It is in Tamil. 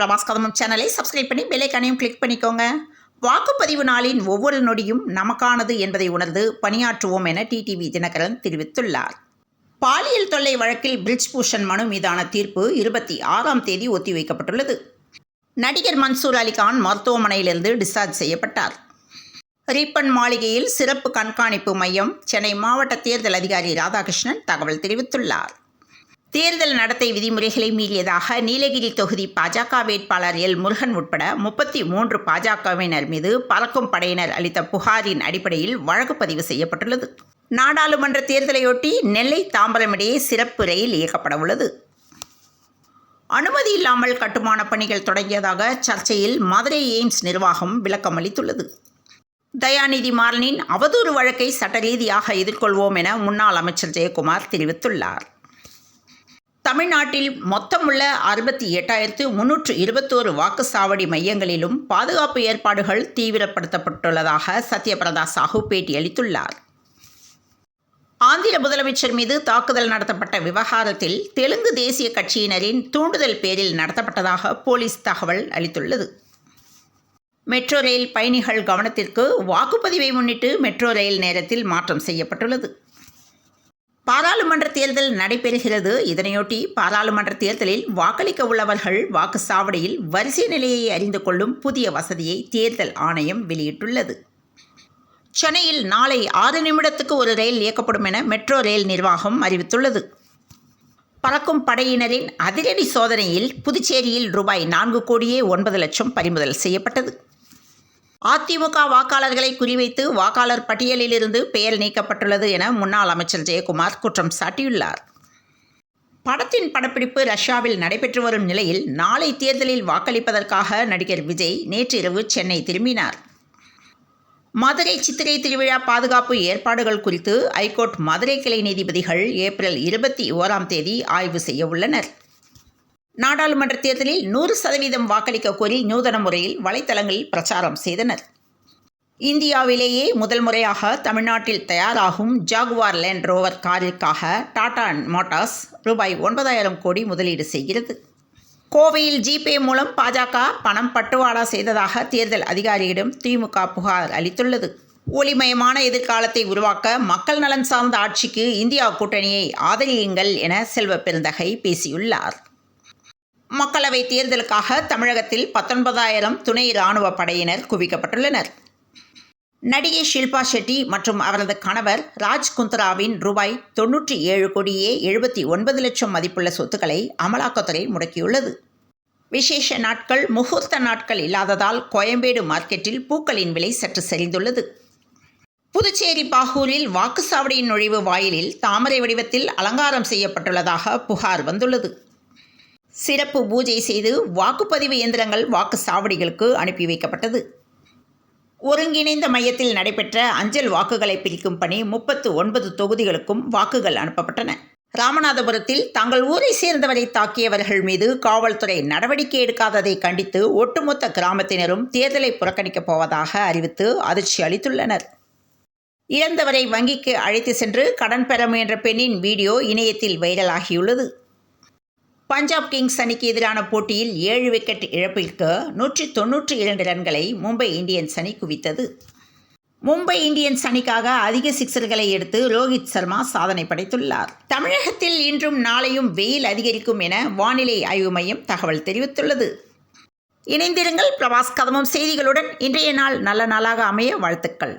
பிரபாஸ் கதமம் சேனலை சப்ஸ்கிரைப் பண்ணி பெல் ஐகானையும் கிளிக் பண்ணிக்கோங்க. வாக்குப்பதிவு நாளின் ஒவ்வொரு நொடியும் நமக்கானது என்பதை உணர்ந்து பணியாற்றுவோம் என டிடிவி தினகரன் தெரிவித்துள்ளார். பாலியல் தொல்லை வழக்கில் பிரிஜ் பூஷன் மனு மீதான தீர்ப்பு 26ஆம் தேதி ஒத்திவைக்கப்பட்டுள்ளது. நடிகர் மன்சூர் அலிகான் மருத்துவமனையிலிருந்து டிஸ்சார்ஜ் செய்யப்பட்டார். ரீப்பன் மாளிகையில் சிறப்பு கண்காணிப்பு மையம் சென்னை மாவட்ட தேர்தல் அதிகாரி ராதாகிருஷ்ணன் தகவல் தெரிவித்துள்ளார். தேர்தல் நடத்தை விதிமுறைகளை மீறியதாக நீலகிரி தொகுதி பாஜக வேட்பாளர் எல் முருகன் உட்பட 33 பாஜகவினர் மீது பறக்கும் படையினர் அளித்த புகாரின் அடிப்படையில் வழக்கு பதிவு செய்யப்பட்டுள்ளது. நாடாளுமன்ற தேர்தலையொட்டி நெல்லை தாம்பரம் இடையே சிறப்பு ரயில் இயக்கப்பட உள்ளது. அனுமதி இல்லாமல் கட்டுமான பணிகள் தொடங்கியதாக சர்ச்சையில் மதுரை எய்ம்ஸ் நிர்வாகம் விளக்கம் அளித்துள்ளது. தயாநிதி மாறனின் அவதூறு வழக்கை சட்ட ரீதியாக எதிர்கொள்வோம் என முன்னாள் அமைச்சர் ஜெயக்குமார் தெரிவித்துள்ளார். தமிழ்நாட்டில் மொத்தமுள்ள 68,321 வாக்குச்சாவடி மையங்களிலும் பாதுகாப்பு ஏற்பாடுகள் தீவிரப்படுத்தப்பட்டுள்ளதாக சத்யபிரதா சாஹூ பேட்டியளித்துள்ளார். ஆந்திர முதலமைச்சர் மீது தாக்குதல் நடத்தப்பட்ட விவகாரத்தில் தெலுங்கு தேசிய கட்சியினரின் தூண்டுதல் பேரில் நடத்தப்பட்டதாக போலீஸ் தகவல் அளித்துள்ளது. மெட்ரோ ரயில் பயணிகள் கவனத்திற்கு வாக்குப்பதிவை முன்னிட்டு மெட்ரோ ரயில் நேரத்தில் மாற்றம் செய்யப்பட்டுள்ளது. பாராளுமன்ற தேர்தல் நடைபெறுகிறது. இதனையொட்டி பாராளுமன்ற தேர்தலில் வாக்களிக்க உள்ளவர்கள் வாக்குச்சாவடியில் வரிசை நிலையை அறிந்து கொள்ளும் புதிய வசதியை தேர்தல் ஆணையம் வெளியிட்டுள்ளது. சென்னையில் நாளை 6 நிமிடத்துக்கு ஒரு ரயில் இயக்கப்படும் என மெட்ரோ ரயில் நிர்வாகம் அறிவித்துள்ளது. பறக்கும் படையினரின் அதிரடி சோதனையில் புதுச்சேரியில் ரூபாய் 4,09,00,000 பறிமுதல் செய்யப்பட்டது. அதிமுக வாக்காளர்களை குறிவைத்து வாக்காளர் பட்டியலிலிருந்து பெயர் நீக்கப்பட்டுள்ளது என முன்னாள் அமைச்சர் ஜெயக்குமார் குற்றம் சாட்டியுள்ளார். படத்தின் படப்பிடிப்பு ரஷ்யாவில் நடைபெற்று வரும் நிலையில் நாளை தேர்தலில் வாக்களிப்பதற்காக நடிகர் விஜய் நேற்றிரவு சென்னை திரும்பினார். மதுரை சித்திரை திருவிழா பாதுகாப்பு ஏற்பாடுகள் குறித்து ஐகோர்ட் மதுரை கிளை நீதிபதிகள் ஏப்ரல் 21ஆம் தேதி ஆய்வு செய்ய உள்ளனர். நாடாளுமன்ற தேர்தலில் 100% வாக்களிக்க கோரி நூதன முறையில் வலைத்தளங்களில் பிரச்சாரம் செய்தனர். இந்தியாவிலேயே முதல் முறையாக தமிழ்நாட்டில் தயாராகும் ஜாகுவார் லேண்ட் ரோவர் காரிற்காக டாடா மோட்டார்ஸ் ரூபாய் 9,000 கோடி முதலீடு செய்கிறது. கோவையில் ஜிபே மூலம் பாஜக பணம் பட்டுவாடா செய்ததாக தேர்தல் அதிகாரியிடம் திமுக புகார் அளித்துள்ளது. ஒளிமயமான எதிர்காலத்தை உருவாக்க மக்கள் நலன் சார்ந்த ஆட்சிக்கு இந்தியா கூட்டணியை ஆதரியுங்கள் என செல்வ பெருந்தகை பேசியுள்ளார். மக்களவைத் தேர்தலுக்காக தமிழகத்தில் 19,000 துணை இராணுவ படையினர் குவிக்கப்பட்டுள்ளனர். நடிகை ஷில்பா ஷெட்டி மற்றும் அவரது கணவர் ராஜ் குந்த்ராவின் ரூபாய் 97,79,00,000 மதிப்புள்ள சொத்துக்களை அமலாக்கத்துறை முடக்கியுள்ளது. விசேஷ நாட்கள் முகூர்த்த நாட்கள் இல்லாததால் கோயம்பேடு மார்க்கெட்டில் பூக்களின் விலை சற்று சரிந்துள்ளது. புதுச்சேரி பாகூரில் வாக்குச்சாவடியின் நுழைவு வாயிலில் தாமரை வடிவத்தில் அலங்காரம் செய்யப்பட்டுள்ளதாக புகார் வந்துள்ளது. சிறப்பு பூஜை செய்து வாக்குப்பதிவு இயந்திரங்கள் வாக்குச்சாவடிகளுக்கு அனுப்பி வைக்கப்பட்டது. ஒருங்கிணைந்த மையத்தில் நடைபெற்ற அஞ்சல் வாக்குகளை பிரிக்கும் பணி 39 தொகுதிகளுக்கும் வாக்குகள் அனுப்பப்பட்டன. ராமநாதபுரத்தில் தங்கள் ஊரை சேர்ந்தவரை தாக்கியவர்கள் மீது காவல்துறை நடவடிக்கை எடுக்காததை கண்டித்து ஒட்டுமொத்த கிராமத்தினரும் தேர்தலை புறக்கணிக்கப் போவதாக அறிவித்து அதிர்ச்சி அளித்துள்ளனர். இறந்தவரை வங்கிக்கு அழைத்து சென்று கடன் பெற முயன்ற பெண்ணின் வீடியோ இணையத்தில் வைரலாகியுள்ளது. பஞ்சாப் கிங்ஸ் அணிக்கு எதிரான போட்டியில் 7 விக்கெட் இழப்பிற்கு 192 ரன்களை மும்பை இந்தியன்ஸ் அணி குவித்தது. மும்பை இந்தியன்ஸ் அணிக்காக அதிக சிக்சர்களை எடுத்து ரோஹித் சர்மா சாதனை படைத்துள்ளார். தமிழகத்தில் இன்றும் நாளையும் வெயில் அதிகரிக்கும் என வானிலை ஆய்வு மையம் தகவல் தெரிவித்துள்ளது. இணைந்திருங்கள் பிரபாஸ் கதமம் செய்திகளுடன். இன்றைய நாள் நல்ல நாளாக அமைய வாழ்த்துக்கள்.